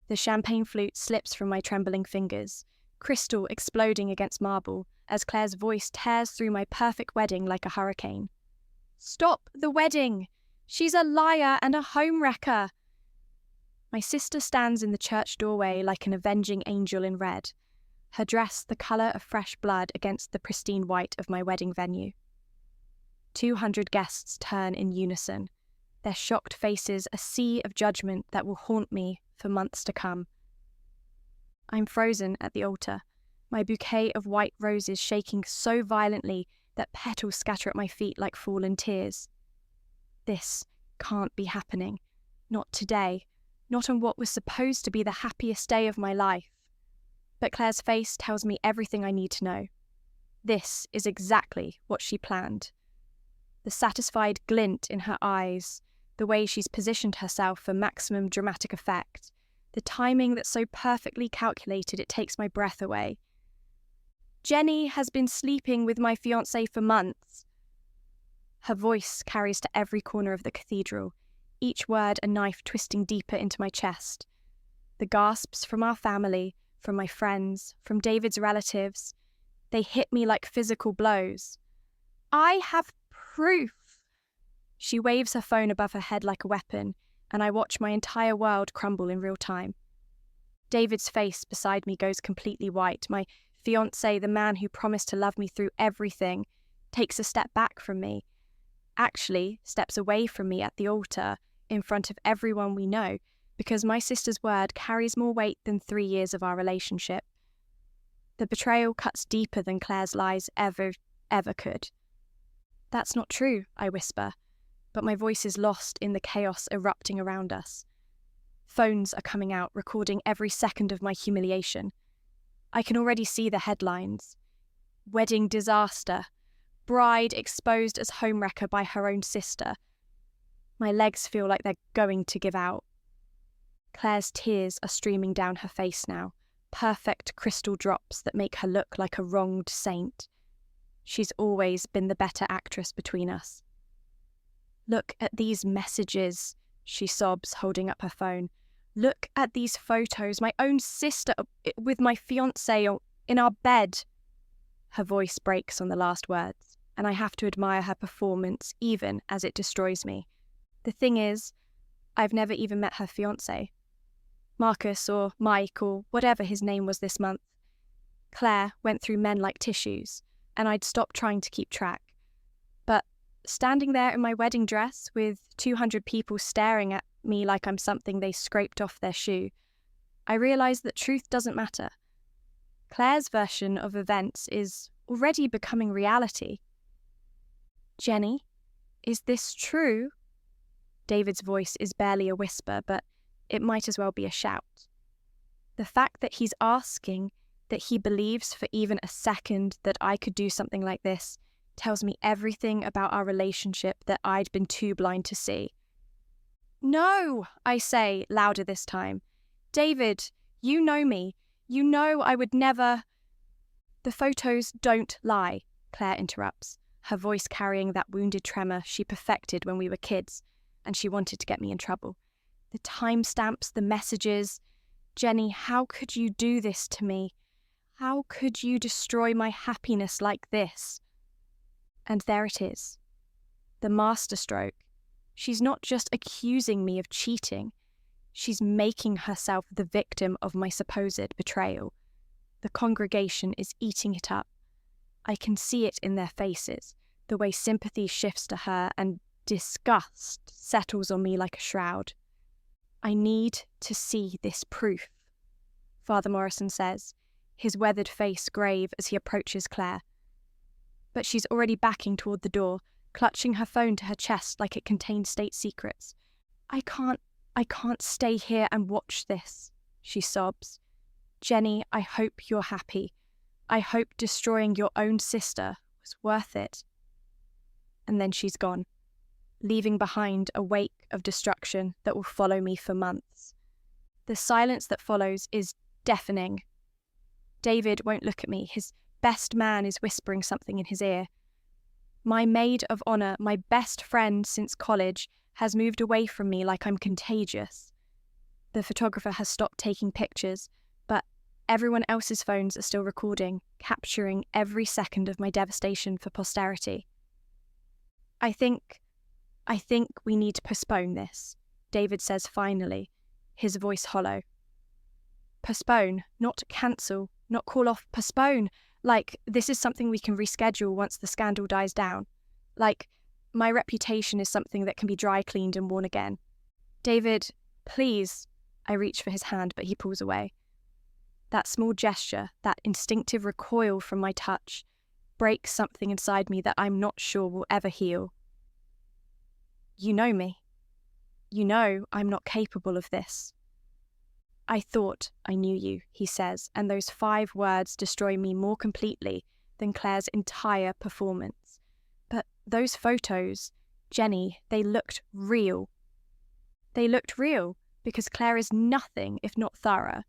The champagne flute slips from my trembling fingers, crystal exploding against marble as Claire's voice tears through my perfect wedding like a hurricane. "Stop the wedding! She's a liar and a homewrecker!" My sister stands in the church doorway like an avenging angel in red, her dress the colour of fresh blood against the pristine white of my wedding venue. 200 guests turn in unison, their shocked faces a sea of judgment that will haunt me for months to come. I'm frozen at the altar, my bouquet of white roses shaking so violently that petals scatter at my feet like fallen tears. This can't be happening. Not today. Not on what was supposed to be the happiest day of my life. But Claire's face tells me everything I need to know. This is exactly what she planned. The satisfied glint in her eyes, the way she's positioned herself for maximum dramatic effect, the timing that's so perfectly calculated it takes my breath away. "Jenny has been sleeping with my fiancé for months." Her voice carries to every corner of the cathedral, each word a knife twisting deeper into my chest. The gasps from our family, from my friends, from David's relatives, they hit me like physical blows. "I have proof." She waves her phone above her head like a weapon, and I watch my entire world crumble in real time. David's face beside me goes completely white. My fiancé, the man who promised to love me through everything, takes a step back from me. Actually, steps away from me at the altar, in front of everyone we know, because my sister's word carries more weight than 3 years of our relationship. The betrayal cuts deeper than Claire's lies ever could. "That's not true," I whisper, but my voice is lost in the chaos erupting around us. Phones are coming out, recording every second of my humiliation. I can already see the headlines. "Wedding disaster. Bride exposed as homewrecker by her own sister." My legs feel like they're going to give out. Claire's tears are streaming down her face now, perfect crystal drops that make her look like a wronged saint. She's always been the better actress between us. "Look at these messages," she sobs, holding up her phone. "Look at these photos, my own sister with my fiancé in our bed." Her voice breaks on the last words, and I have to admire her performance even as it destroys me. The thing is, I've never even met her fiancé. Marcus or Mike or whatever his name was this month. Claire went through men like tissues, and I'd stopped trying to keep track. But standing there in my wedding dress with 200 people staring at me like I'm something they scraped off their shoe, I realised that truth doesn't matter. Claire's version of events is already becoming reality. "Jenny, is this true?" David's voice is barely a whisper, but it might as well be a shout. The fact that he's asking, that he believes for even a second that I could do something like this, tells me everything about our relationship that I'd been too blind to see. "No," I say, louder this time. "David, you know me. You know I would never—" "The photos don't lie," Claire interrupts, her voice carrying that wounded tremor she perfected when we were kids, and she wanted to get me in trouble. "The timestamps, the messages. Jenny, how could you do this to me? How could you destroy my happiness like this?" And there it is. The masterstroke. She's not just accusing me of cheating. She's making herself the victim of my supposed betrayal. The congregation is eating it up. I can see it in their faces, the way sympathy shifts to her and disgust settles on me like a shroud. "I need to see this proof," Father Morrison says, his weathered face grave as he approaches Claire. But she's already backing toward the door, clutching her phone to her chest like it contained state secrets. I can't stay here and watch this," she sobs. "Jenny, I hope you're happy. I hope destroying your own sister was worth it." And then she's gone, leaving behind a wake of destruction that will follow me for months. The silence that follows is deafening. David won't look at me. His best man is whispering something in his ear. My maid of honour, my best friend since college, has moved away from me like I'm contagious. The photographer has stopped taking pictures, but everyone else's phones are still recording, capturing every second of my devastation for posterity. I think we need to postpone this, David says finally, his voice hollow. Postpone, not cancel, not call off, postpone. Like, this is something we can reschedule once the scandal dies down. Like, my reputation is something that can be dry cleaned and worn again. David, please. I reach for his hand, but he pulls away. That small gesture, that instinctive recoil from my touch, breaks something inside me that I'm not sure will ever heal. You know me. You know I'm not capable of this. I thought I knew you, he says, and those 5 words destroy me more completely than Claire's entire performance. But those photos, Jenny, they looked real. They looked real because Claire is nothing if not thorough.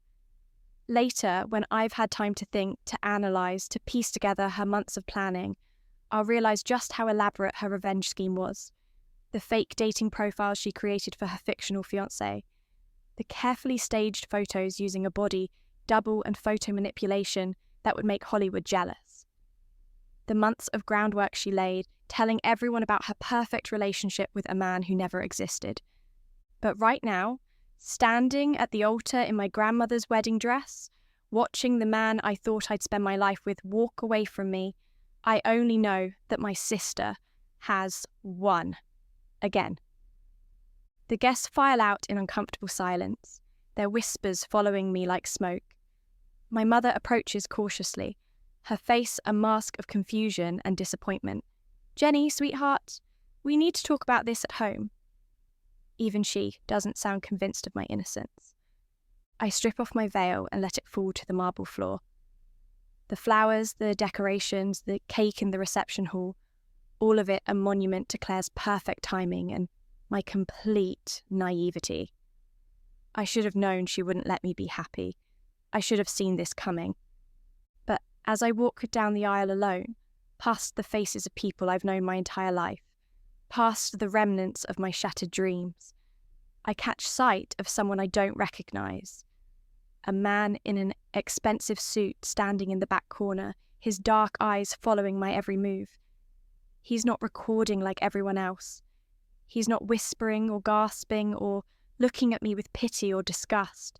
Later, when I've had time to think, to analyse, to piece together her months of planning, I'll realise just how elaborate her revenge scheme was. The fake dating profiles she created for her fictional fiancé, the carefully staged photos using a body, double and photo manipulation that would make Hollywood jealous. The months of groundwork she laid, telling everyone about her perfect relationship with a man who never existed. But right now, standing at the altar in my grandmother's wedding dress, watching the man I thought I'd spend my life with walk away from me, I only know that my sister has won. Again. The guests file out in uncomfortable silence, their whispers following me like smoke. My mother approaches cautiously, her face a mask of confusion and disappointment. Jenny, sweetheart, we need to talk about this at home. Even she doesn't sound convinced of my innocence. I strip off my veil and let it fall to the marble floor. The flowers, the decorations, the cake in the reception hall, all of it a monument to Claire's perfect timing and my complete naivety. I should have known she wouldn't let me be happy. I should have seen this coming. But as I walk down the aisle alone, past the faces of people I've known my entire life, past the remnants of my shattered dreams, I catch sight of someone I don't recognise. A man in an expensive suit standing in the back corner, his dark eyes following my every move. He's not recording like everyone else. He's not whispering or gasping or looking at me with pity or disgust.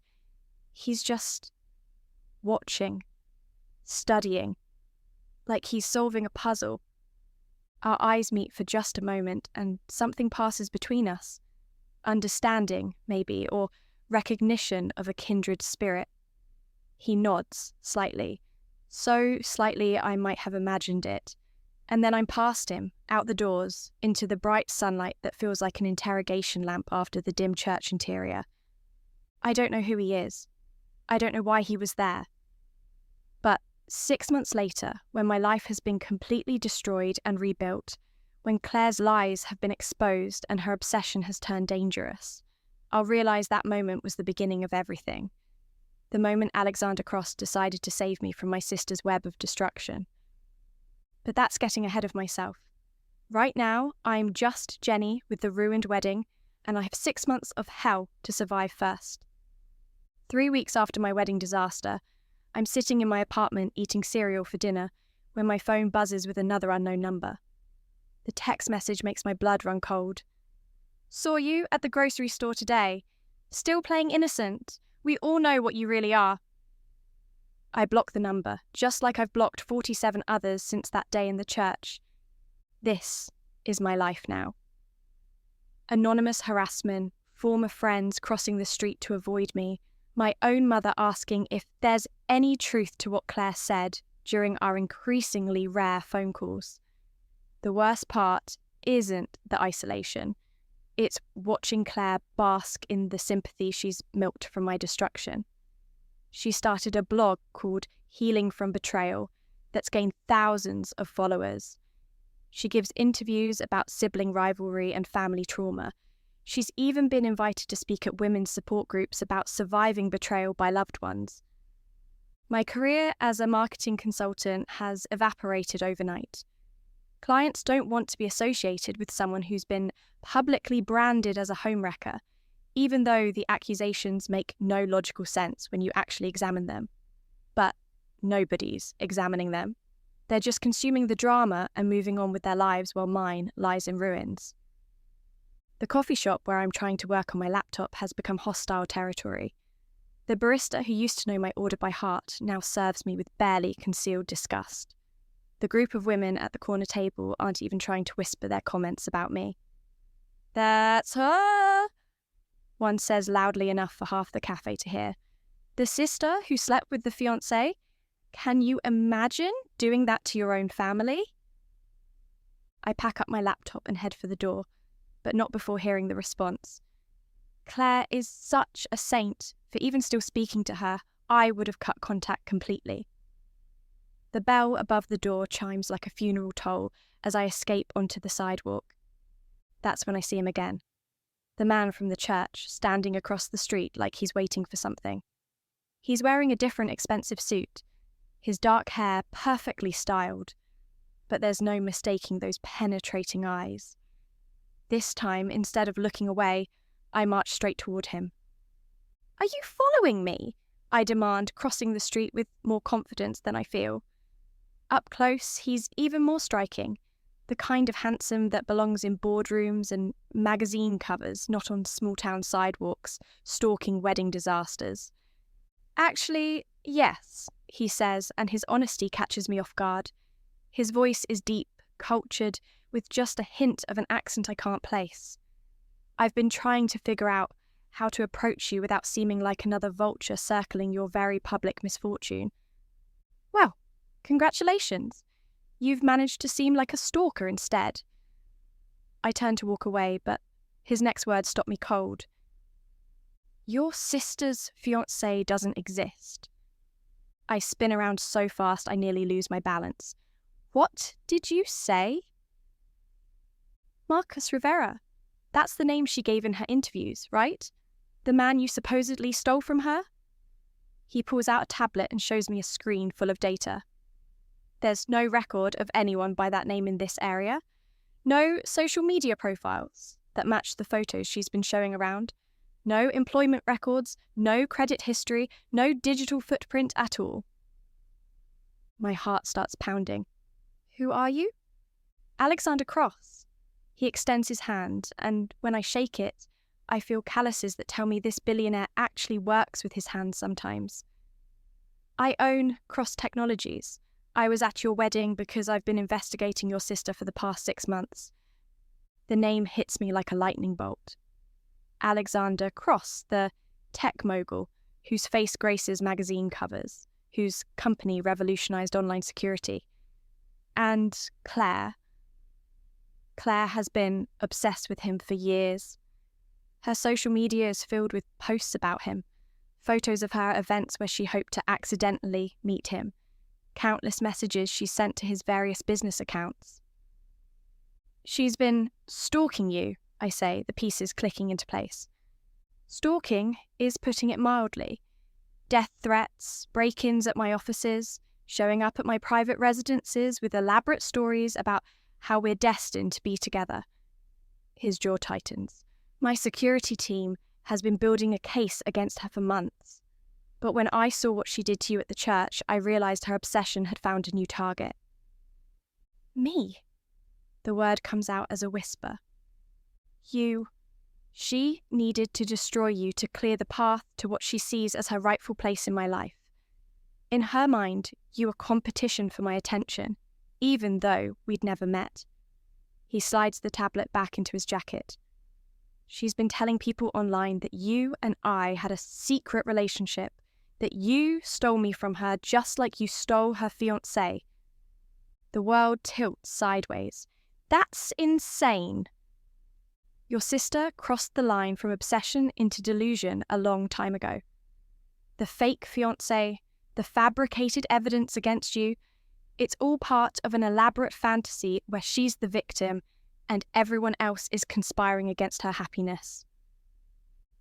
He's just watching, studying, like he's solving a puzzle. Our eyes meet for just a moment and something passes between us. Understanding, maybe, or recognition of a kindred spirit. He nods slightly, so slightly I might have imagined it. And then I'm past him, out the doors, into the bright sunlight that feels like an interrogation lamp after the dim church interior. I don't know who he is. I don't know why he was there. But 6 months later, when my life has been completely destroyed and rebuilt, when Claire's lies have been exposed and her obsession has turned dangerous, I'll realise that moment was the beginning of everything. The moment Alexander Cross decided to save me from my sister's web of destruction. But that's getting ahead of myself. Right now, I'm just Jenny with the ruined wedding, and I have 6 months of hell to survive first. 3 weeks after my wedding disaster, I'm sitting in my apartment eating cereal for dinner when my phone buzzes with another unknown number. The text message makes my blood run cold. Saw you at the grocery store today. Still playing innocent. We all know what you really are. I block the number, just like I've blocked 47 others since that day in the church. This is my life now. Anonymous harassment, former friends crossing the street to avoid me, my own mother asking if there's any truth to what Claire said during our increasingly rare phone calls. The worst part isn't the isolation. It's watching Claire bask in the sympathy she's milked from my destruction. She started a blog called Healing from Betrayal that's gained thousands of followers. She gives interviews about sibling rivalry and family trauma. She's even been invited to speak at women's support groups about surviving betrayal by loved ones. My career as a marketing consultant has evaporated overnight. Clients don't want to be associated with someone who's been publicly branded as a homewrecker, even though the accusations make no logical sense when you actually examine them. But nobody's examining them. They're just consuming the drama and moving on with their lives while mine lies in ruins. The coffee shop where I'm trying to work on my laptop has become hostile territory. The barista who used to know my order by heart now serves me with barely concealed disgust. The group of women at the corner table aren't even trying to whisper their comments about me. "That's her," one says loudly enough for half the cafe to hear. "The sister who slept with the fiancé? Can you imagine doing that to your own family?" I pack up my laptop and head for the door, but not before hearing the response. Claire is such a saint. For even still speaking to her, I would have cut contact completely. The bell above the door chimes like a funeral toll as I escape onto the sidewalk. That's when I see him again. The man from the church, standing across the street like he's waiting for something. He's wearing a different expensive suit, his dark hair perfectly styled, but there's no mistaking those penetrating eyes. This time, instead of looking away, I march straight toward him. "Are you following me?" I demand, crossing the street with more confidence than I feel. Up close, he's even more striking, the kind of handsome that belongs in boardrooms and magazine covers, not on small-town sidewalks, stalking wedding disasters. "Actually, yes," he says, and his honesty catches me off guard. His voice is deep, cultured, with just a hint of an accent I can't place. "I've been trying to figure out how to approach you without seeming like another vulture circling your very public misfortune." "Well, congratulations. You've managed to seem like a stalker instead." I turn to walk away, but his next words stop me cold. "Your sister's fiancé doesn't exist." I spin around so fast I nearly lose my balance. "What did you say?" "Marcus Rivera. That's the name she gave in her interviews, right? The man you supposedly stole from her?" He pulls out a tablet and shows me a screen full of data. There's no record of anyone by that name in this area. No social media profiles that match the photos she's been showing around. No employment records, no credit history, no digital footprint at all. My heart starts pounding. "Who are you?" "Alexander Cross." He extends his hand, and when I shake it, I feel calluses that tell me this billionaire actually works with his hands sometimes. "I own Cross Technologies. I was at your wedding because I've been investigating your sister for the past 6 months." The name hits me like a lightning bolt. Alexander Cross, the tech mogul whose face graces magazine covers, whose company revolutionized online security. And Claire. Claire has been obsessed with him for years. Her social media is filled with posts about him, photos of her at events where she hoped to accidentally meet him, countless messages she sent to his various business accounts. "She's been stalking you," I say, the pieces clicking into place. Stalking is putting it mildly. Death threats, break-ins at my offices, showing up at my private residences with elaborate stories about how we're destined to be together. His jaw tightens. "My security team has been building a case against her for months. But when I saw what she did to you at the church, I realized her obsession had found a new target." "Me?" The word comes out as a whisper. "You. She needed to destroy you to clear the path to what she sees as her rightful place in my life. In her mind, you are competition for my attention, even though we'd never met." He slides the tablet back into his jacket. "She's been telling people online that you and I had a secret relationship, that you stole me from her just like you stole her fiancé." The world tilts sideways. "That's insane." "Your sister crossed the line from obsession into delusion a long time ago. The fake fiancé, the fabricated evidence against you, it's all part of an elaborate fantasy where she's the victim and everyone else is conspiring against her happiness."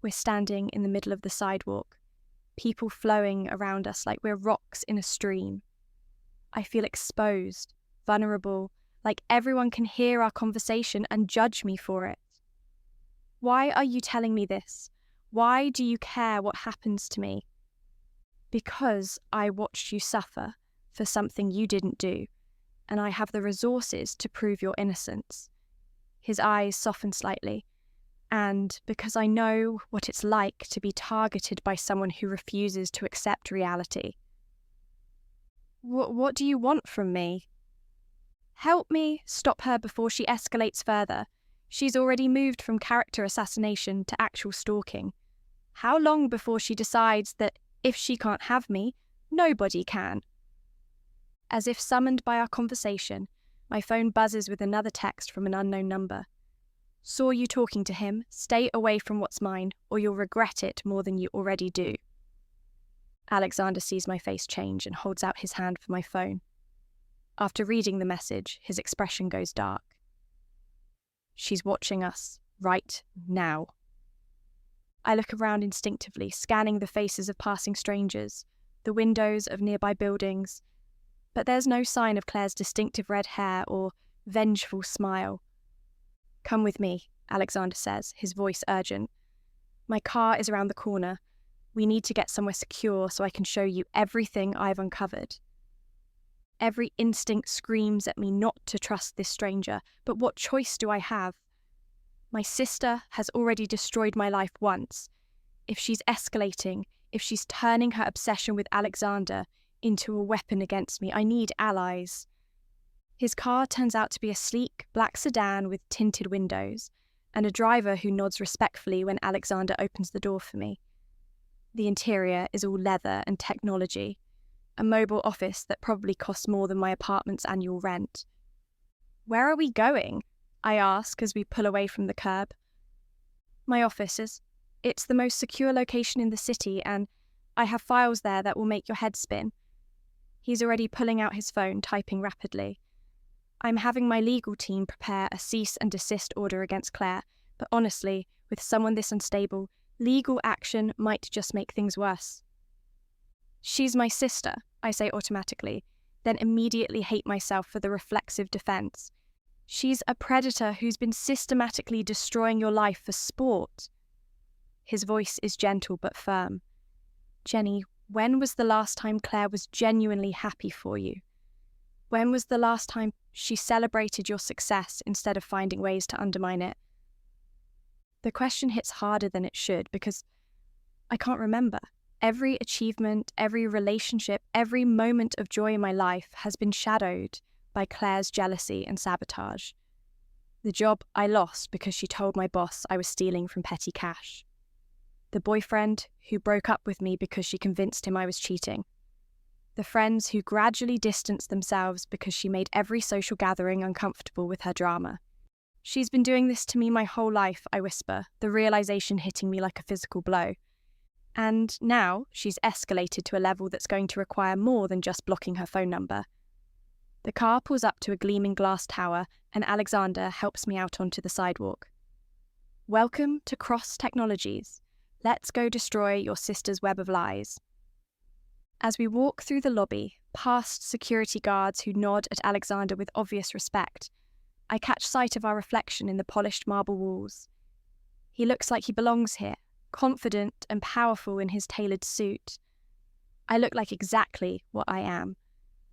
We're standing in the middle of the sidewalk, people flowing around us like we're rocks in a stream. I feel exposed, vulnerable, like everyone can hear our conversation and judge me for it. "Why are you telling me this? Why do you care what happens to me? Because I watched you suffer for something you didn't do, and I have the resources to prove your innocence. His eyes soften slightly. And because I know what it's like to be targeted by someone who refuses to accept reality. What do you want from me? Help me stop her before she escalates further. She's already moved from character assassination to actual stalking. How long before she decides that if she can't have me, nobody can? As if summoned by our conversation, my phone buzzes with another text from an unknown number. Saw you talking to him, stay away from what's mine, or you'll regret it more than you already do. Alexander sees my face change and holds out his hand for my phone. After reading the message, his expression goes dark. She's watching us, right now. I look around instinctively, scanning the faces of passing strangers, the windows of nearby buildings, but there's no sign of Claire's distinctive red hair or vengeful smile. Come with me, Alexander says, his voice urgent. My car is around the corner. We need to get somewhere secure so I can show you everything I've uncovered. Every instinct screams at me not to trust this stranger, but what choice do I have? My sister has already destroyed my life once. If she's escalating, if she's turning her obsession with Alexander into a weapon against me, I need allies. His car turns out to be a sleek, black sedan with tinted windows, and a driver who nods respectfully when Alexander opens the door for me. The interior is all leather and technology, a mobile office that probably costs more than my apartment's annual rent. Where are we going? I ask as we pull away from the curb. My office is. It's the most secure location in the city, and I have files there that will make your head spin. He's already pulling out his phone, typing rapidly. I'm having my legal team prepare a cease and desist order against Claire, but honestly, with someone this unstable, legal action might just make things worse. She's my sister, I say automatically, then immediately hate myself for the reflexive defense. She's a predator who's been systematically destroying your life for sport. His voice is gentle but firm. Jenny, when was the last time Claire was genuinely happy for you? When was the last time she celebrated your success instead of finding ways to undermine it? The question hits harder than it should because I can't remember. Every achievement, every relationship, every moment of joy in my life has been shadowed by Claire's jealousy and sabotage. The job I lost because she told my boss I was stealing from petty cash. The boyfriend who broke up with me because she convinced him I was cheating. The friends who gradually distanced themselves because she made every social gathering uncomfortable with her drama. She's been doing this to me my whole life, I whisper, the realization hitting me like a physical blow. And now she's escalated to a level that's going to require more than just blocking her phone number. The car pulls up to a gleaming glass tower, and Alexander helps me out onto the sidewalk. Welcome to Cross Technologies. Let's go destroy your sister's web of lies. As we walk through the lobby, past security guards who nod at Alexander with obvious respect, I catch sight of our reflection in the polished marble walls. He looks like he belongs here, confident and powerful in his tailored suit. I look like exactly what I am,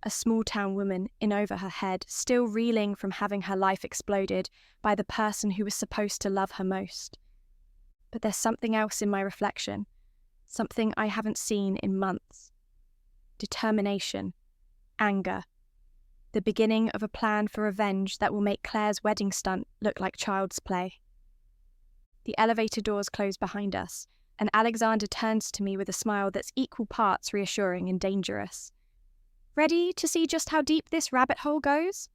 a small-town woman in over her head, still reeling from having her life exploded by the person who was supposed to love her most. But there's something else in my reflection, something I haven't seen in months. Determination, anger, the beginning of a plan for revenge that will make Claire's wedding stunt look like child's play. The elevator doors close behind us, and Alexander turns to me with a smile that's equal parts reassuring and dangerous. Ready to see just how deep this rabbit hole goes?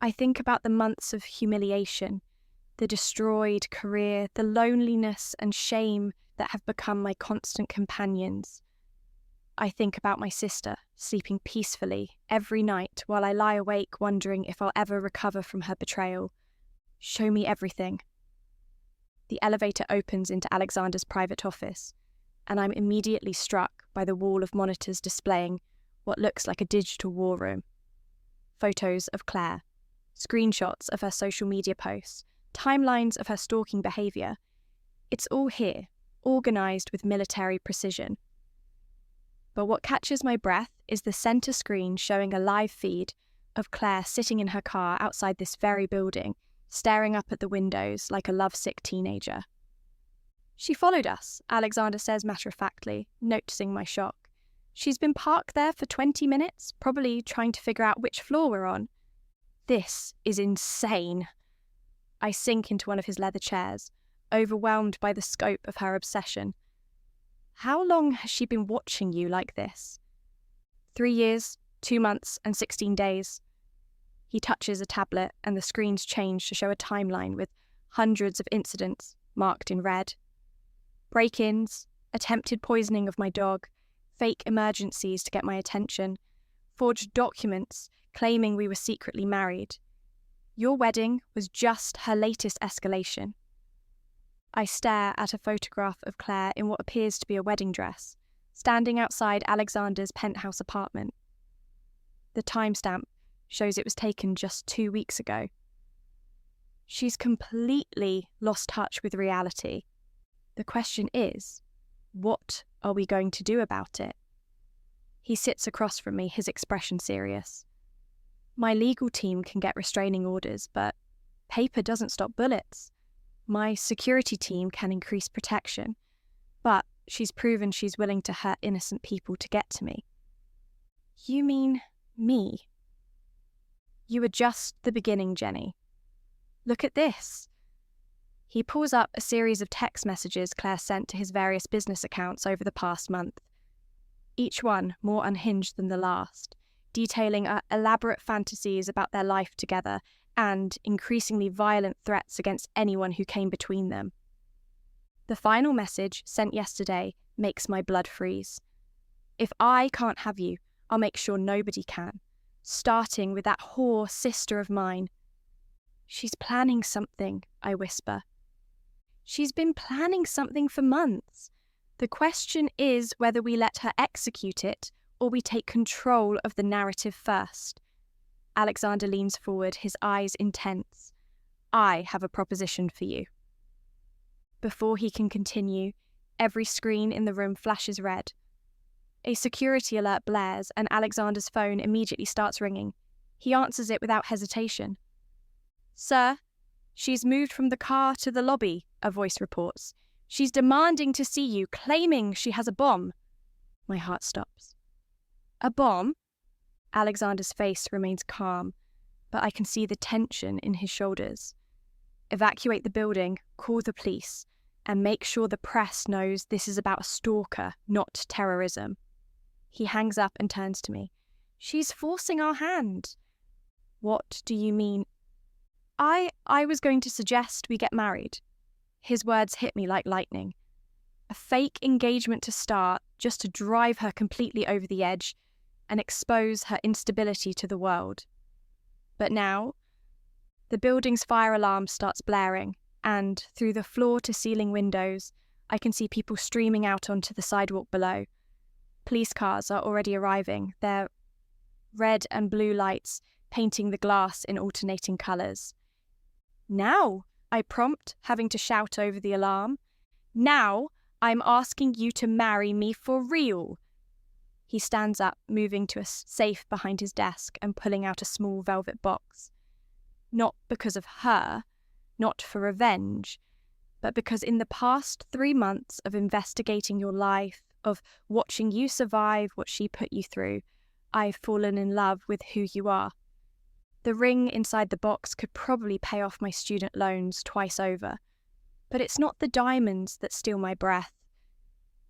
I think about the months of humiliation, the destroyed career, the loneliness and shame that have become my constant companions. I think about my sister, sleeping peacefully every night while I lie awake wondering if I'll ever recover from her betrayal. Show me everything. The elevator opens into Alexander's private office, and I'm immediately struck by the wall of monitors displaying what looks like a digital war room. Photos of Claire, screenshots of her social media posts, timelines of her stalking behaviour. It's all here, organised with military precision. But what catches my breath is the centre screen showing a live feed of Claire sitting in her car outside this very building, staring up at the windows like a lovesick teenager. She followed us, Alexander says matter-of-factly, noticing my shock. She's been parked there for 20 minutes, probably trying to figure out which floor we're on. This is insane. I sink into one of his leather chairs, overwhelmed by the scope of her obsession. How long has she been watching you like this? 3 years, 2 months, and 16 days. He touches a tablet and the screens change to show a timeline with hundreds of incidents marked in red. Break-ins, attempted poisoning of my dog, fake emergencies to get my attention, forged documents claiming we were secretly married. Your wedding was just her latest escalation. I stare at a photograph of Claire in what appears to be a wedding dress, standing outside Alexander's penthouse apartment. The timestamp shows it was taken just 2 weeks ago. She's completely lost touch with reality. The question is, what are we going to do about it? He sits across from me, his expression serious. My legal team can get restraining orders, but paper doesn't stop bullets. My security team can increase protection, but she's proven she's willing to hurt innocent people to get to me. You mean me? You are just the beginning, Jenny. Look at this. He pulls up a series of text messages Claire sent to his various business accounts over the past month, each one more unhinged than the last, detailing elaborate fantasies about their life together and increasingly violent threats against anyone who came between them. The final message, sent yesterday, makes my blood freeze. If I can't have you, I'll make sure nobody can, starting with that whore sister of mine. She's planning something, I whisper. She's been planning something for months. The question is whether we let her execute it or we take control of the narrative first. Alexander leans forward, his eyes intense. I have a proposition for you. Before he can continue, every screen in the room flashes red. A security alert blares and Alexander's phone immediately starts ringing. He answers it without hesitation. Sir, she's moved from the car to the lobby, a voice reports. She's demanding to see you, claiming she has a bomb. My heart stops. A bomb? Alexander's face remains calm, but I can see the tension in his shoulders. Evacuate the building, call the police, and make sure the press knows this is about a stalker, not terrorism. He hangs up and turns to me. She's forcing our hand. What do you mean? I was going to suggest we get married. His words hit me like lightning. A fake engagement to start, just to drive her completely over the edge and expose her instability to the world. But now, the building's fire alarm starts blaring, and through the floor-to-ceiling windows, I can see people streaming out onto the sidewalk below. Police cars are already arriving, their red and blue lights painting the glass in alternating colours. Now, I prompt, having to shout over the alarm. Now, I'm asking you to marry me for real. He stands up, moving to a safe behind his desk and pulling out a small velvet box. Not because of her, not for revenge, but because in the past 3 months of investigating your life, of watching you survive what she put you through, I've fallen in love with who you are. The ring inside the box could probably pay off my student loans twice over, but it's not the diamonds that steal my breath.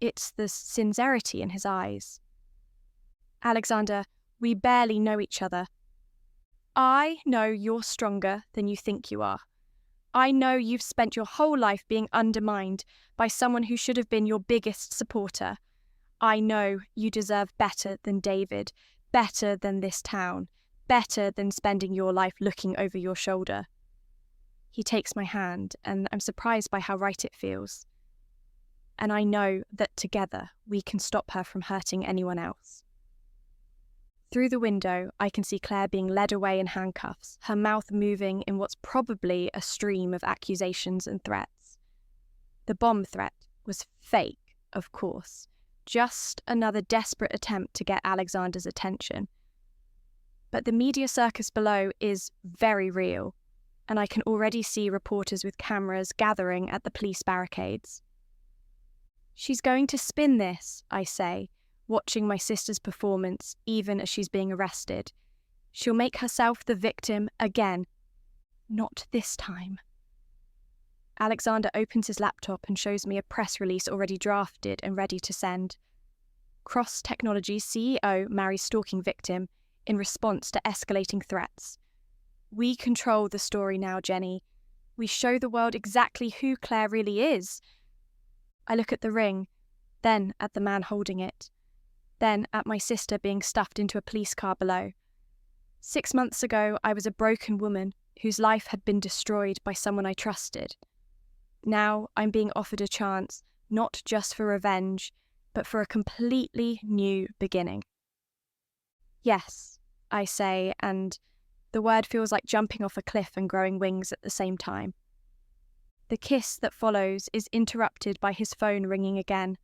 It's the sincerity in his eyes. Alexander, we barely know each other. I know you're stronger than you think you are. I know you've spent your whole life being undermined by someone who should have been your biggest supporter. I know you deserve better than David, better than this town, better than spending your life looking over your shoulder. He takes my hand, and I'm surprised by how right it feels. And I know that together we can stop her from hurting anyone else. Through the window, I can see Claire being led away in handcuffs, her mouth moving in what's probably a stream of accusations and threats. The bomb threat was fake, of course. Just another desperate attempt to get Alexander's attention. But the media circus below is very real, and I can already see reporters with cameras gathering at the police barricades. She's going to spin this, I say, watching my sister's performance even as she's being arrested. She'll make herself the victim again. Not this time. Alexander opens his laptop and shows me a press release already drafted and ready to send. Cross Technologies CEO marries stalking victim in response to escalating threats. We control the story now, Jenny. We show the world exactly who Claire really is. I look at the ring, then at the man holding it, then at my sister being stuffed into a police car below. 6 months ago, I was a broken woman whose life had been destroyed by someone I trusted. Now I'm being offered a chance, not just for revenge, but for a completely new beginning. Yes, I say, and the word feels like jumping off a cliff and growing wings at the same time. The kiss that follows is interrupted by his phone ringing again.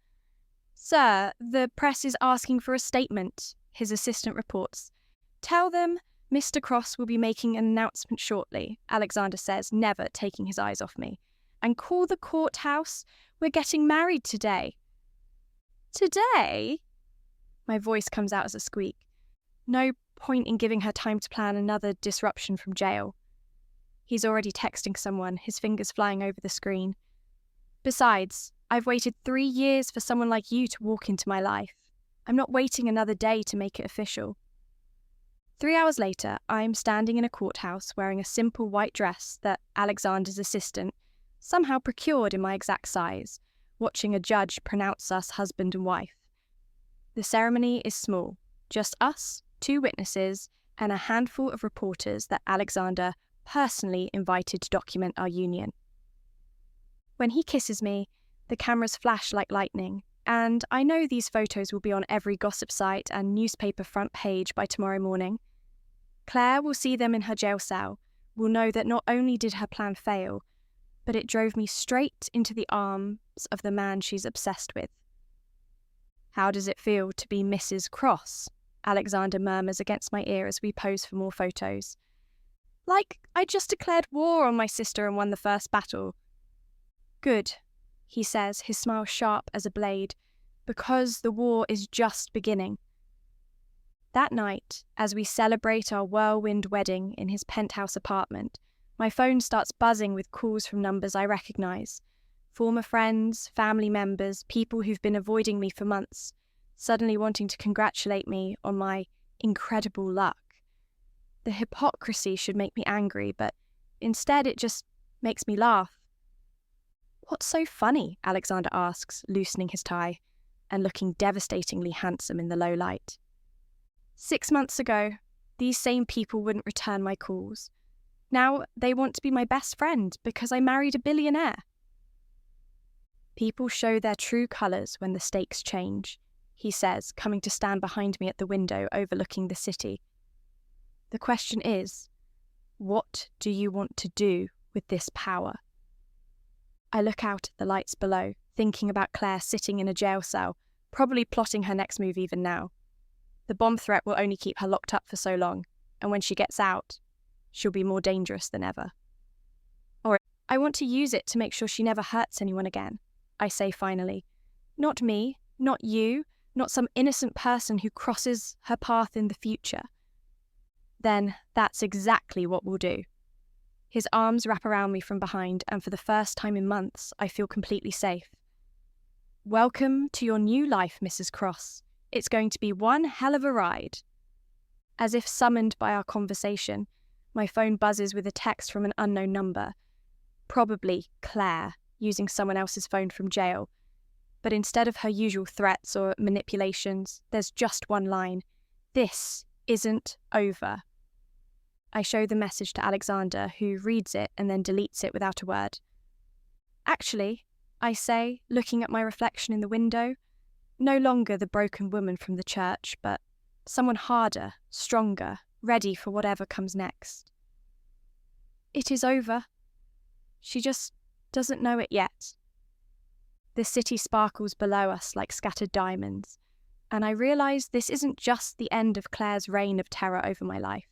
"Sir, the press is asking for a statement," his assistant reports. "Tell them Mr. Cross will be making an announcement shortly," Alexander says, never taking his eyes off me. "And call the courthouse. We're getting married today." "Today?" My voice comes out as a squeak. No point in giving her time to plan another disruption from jail. He's already texting someone, his fingers flying over the screen. "Besides, I've waited 3 years for someone like you to walk into my life. I'm not waiting another day to make it official." 3 hours later, I'm standing in a courthouse wearing a simple white dress that Alexander's assistant somehow procured in my exact size, watching a judge pronounce us husband and wife. The ceremony is small, just us, 2 witnesses, and a handful of reporters that Alexander personally invited to document our union. When he kisses me, the cameras flash like lightning, and I know these photos will be on every gossip site and newspaper front page by tomorrow morning. Claire will see them in her jail cell, will know that not only did her plan fail, but it drove me straight into the arms of the man she's obsessed with. "How does it feel to be Mrs. Cross?" Alexander murmurs against my ear as we pose for more photos. "Like I just declared war on my sister and won the first battle." "Good," he says, his smile sharp as a blade, "because the war is just beginning." That night, as we celebrate our whirlwind wedding in his penthouse apartment, my phone starts buzzing with calls from numbers I recognise. Former friends, family members, people who've been avoiding me for months, suddenly wanting to congratulate me on my incredible luck. The hypocrisy should make me angry, but instead it just makes me laugh. "What's so funny?" Alexander asks, loosening his tie and looking devastatingly handsome in the low light. 6 months ago, these same people wouldn't return my calls. Now they want to be my best friend because I married a billionaire. "People show their true colours when the stakes change," he says, coming to stand behind me at the window overlooking the city. "The question is, what do you want to do with this power?" I look out at the lights below, thinking about Claire sitting in a jail cell, probably plotting her next move even now. The bomb threat will only keep her locked up for so long, and when she gets out, she'll be more dangerous than ever. Or I want to use it to make sure she never hurts anyone again, I say finally. Not me, not you, not some innocent person who crosses her path in the future. Then that's exactly what we'll do. His arms wrap around me from behind, and for the first time in months, I feel completely safe. "Welcome to your new life, Mrs. Cross. It's going to be one hell of a ride." As if summoned by our conversation, my phone buzzes with a text from an unknown number. Probably Claire, using someone else's phone from jail. But instead of her usual threats or manipulations, there's just one line. "This isn't over." I show the message to Alexander, who reads it and then deletes it without a word. "Actually," I say, looking at my reflection in the window, no longer the broken woman from the church, but someone harder, stronger, ready for whatever comes next. It is over. She just doesn't know it yet. The city sparkles below us like scattered diamonds, and I realise this isn't just the end of Claire's reign of terror over my life.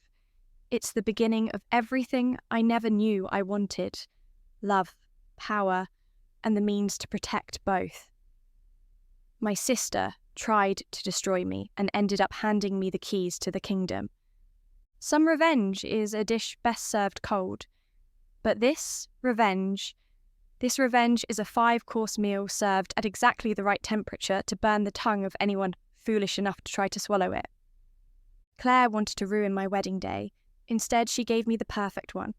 It's the beginning of everything I never knew I wanted: love, power, and the means to protect both. My sister tried to destroy me and ended up handing me the keys to the kingdom. Some revenge is a dish best served cold, but this revenge is a 5-course meal served at exactly the right temperature to burn the tongue of anyone foolish enough to try to swallow it. Claire wanted to ruin my wedding day. Instead, she gave me the perfect one.